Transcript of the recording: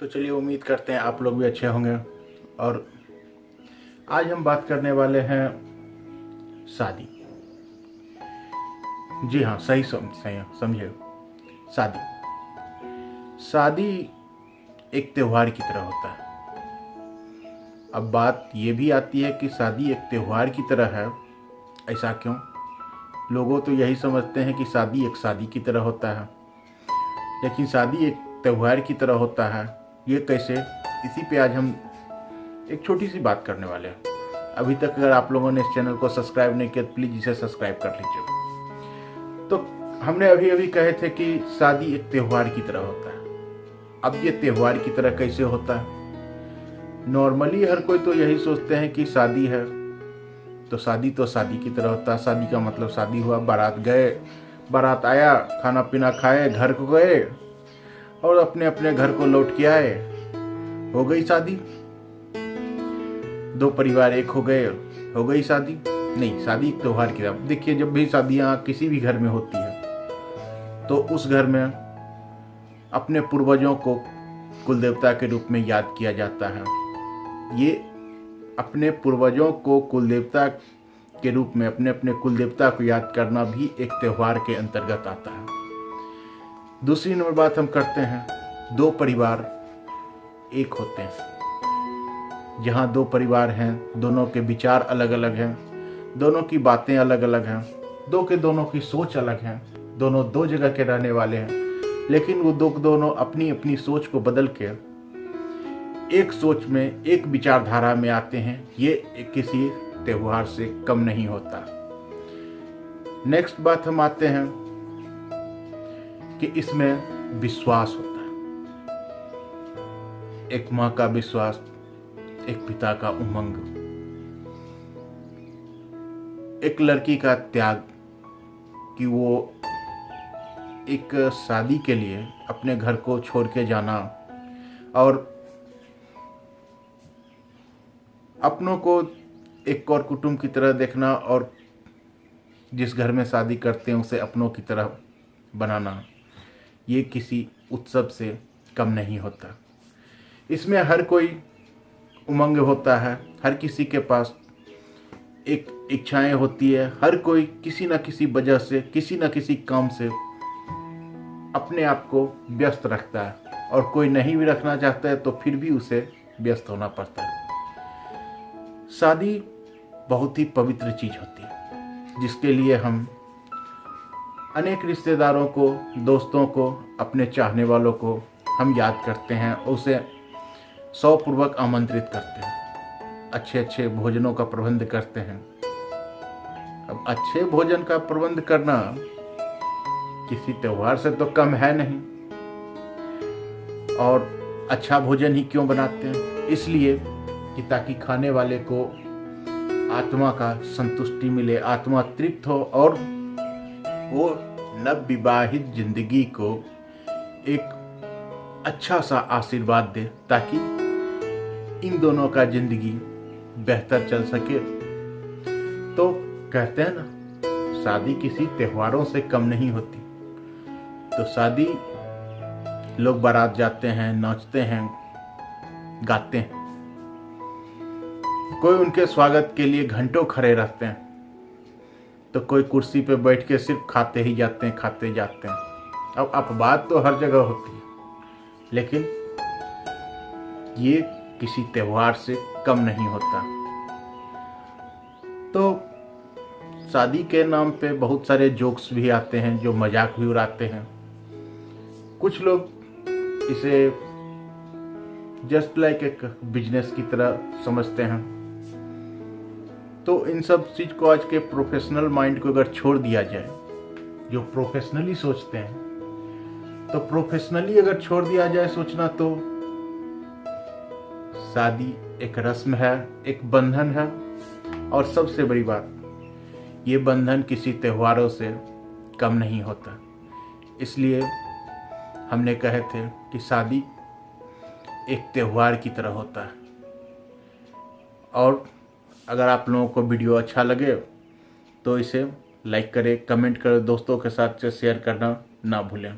तो चलिए, उम्मीद करते हैं आप लोग भी अच्छे होंगे। और आज हम बात करने वाले हैं शादी। जी हाँ, सही समझे। शादी शादी एक त्योहार की तरह होता है। अब बात ये भी आती है कि शादी एक त्योहार की तरह है, ऐसा क्यों? लोगों तो यही समझते हैं कि शादी एक शादी की तरह होता है, लेकिन शादी एक त्योहार की तरह होता है, ये कैसे? इसी पे आज हम एक छोटी सी बात करने वाले हैं। अभी तक अगर आप लोगों ने इस चैनल को सब्सक्राइब नहीं किया तो प्लीज़ इसे सब्सक्राइब कर लीजिए। तो हमने अभी अभी कहे थे कि शादी एक त्योहार की तरह होता है। अब ये त्योहार की तरह कैसे होता है? नॉर्मली हर कोई तो यही सोचते हैं कि शादी है तो शादी की तरह होता है। शादी का मतलब शादी हुआ, बारात गए, बारात आया, खाना पीना खाए, घर को गए और अपने अपने घर को लौट के आए, हो गई शादी। दो परिवार एक हो गए, हो गई शादी। नहीं, शादी एक त्योहार की तरह। देखिए, जब भी शादियाँ किसी भी घर में होती है तो उस घर में अपने पूर्वजों को कुल देवता के रूप में याद किया जाता है। ये अपने पूर्वजों को कुल देवता के रूप में, अपने अपने कुल देवता को याद करना भी एक त्योहार के अंतर्गत आता है। दूसरी नंबर बात हम करते हैं, दो परिवार एक होते हैं। जहाँ दो परिवार हैं, दोनों के विचार अलग अलग हैं, दोनों की बातें अलग अलग हैं, दोनों की सोच अलग है, दोनों दो जगह के रहने वाले हैं, लेकिन वो दोनों अपनी अपनी सोच को बदल के एक सोच में, एक विचारधारा में आते हैं। ये किसी त्योहार से कम नहीं होता। नेक्स्ट बात हम आते हैं कि इसमें विश्वास होता है। एक माँ का विश्वास, एक पिता का उमंग, एक लड़की का त्याग कि वो एक शादी के लिए अपने घर को छोड़ के जाना और अपनों को एक और कुटुंब की तरह देखना और जिस घर में शादी करते हैं उसे अपनों की तरह बनाना, ये किसी उत्सव से कम नहीं होता। इसमें हर कोई उमंग होता है, हर किसी के पास एक इच्छाएं होती है, हर कोई किसी न किसी वजह से, किसी न किसी काम से अपने आप को व्यस्त रखता है, और कोई नहीं भी रखना चाहता है तो फिर भी उसे व्यस्त होना पड़ता है। शादी बहुत ही पवित्र चीज होती है, जिसके लिए हम अनेक रिश्तेदारों को, दोस्तों को, अपने चाहने वालों को हम याद करते हैं, उसे सौपूर्वक आमंत्रित करते हैं, अच्छे अच्छे भोजनों का प्रबंध करते हैं। अब अच्छे भोजन का प्रबंध करना किसी त्योहार से तो कम है नहीं। और अच्छा भोजन ही क्यों बनाते हैं? इसलिए कि ताकि खाने वाले को आत्मा का संतुष्टि मिले, आत्मा तृप्त हो और वो नवविवाहित जिंदगी को एक अच्छा सा आशीर्वाद दे, ताकि इन दोनों का जिंदगी बेहतर चल सके। तो कहते हैं ना, शादी किसी त्योहारों से कम नहीं होती। तो शादी, लोग बारात जाते हैं, नाचते हैं, गाते हैं, कोई उनके स्वागत के लिए घंटों खड़े रहते हैं, तो कोई कुर्सी पे बैठ के सिर्फ खाते ही जाते हैं, खाते जाते हैं। अब अपवाद तो हर जगह होती है, लेकिन ये किसी त्योहार से कम नहीं होता। तो शादी के नाम पे बहुत सारे जोक्स भी आते हैं, जो मजाक भी उड़ाते हैं। कुछ लोग इसे जस्ट लाइक एक बिजनेस की तरह समझते हैं। तो इन सब चीज को, आज के प्रोफेशनल माइंड को अगर छोड़ दिया जाए, जो प्रोफेशनली सोचते हैं, तो प्रोफेशनली अगर छोड़ दिया जाए सोचना, तो शादी एक रस्म है, एक बंधन है। और सबसे बड़ी बात, ये बंधन किसी त्योहारों से कम नहीं होता। इसलिए हमने कहे थे कि शादी एक त्योहार की तरह होता है। और अगर आप लोगों को वीडियो अच्छा लगे तो इसे लाइक करें, कमेंट करें, दोस्तों के साथ शेयर करना ना भूलें।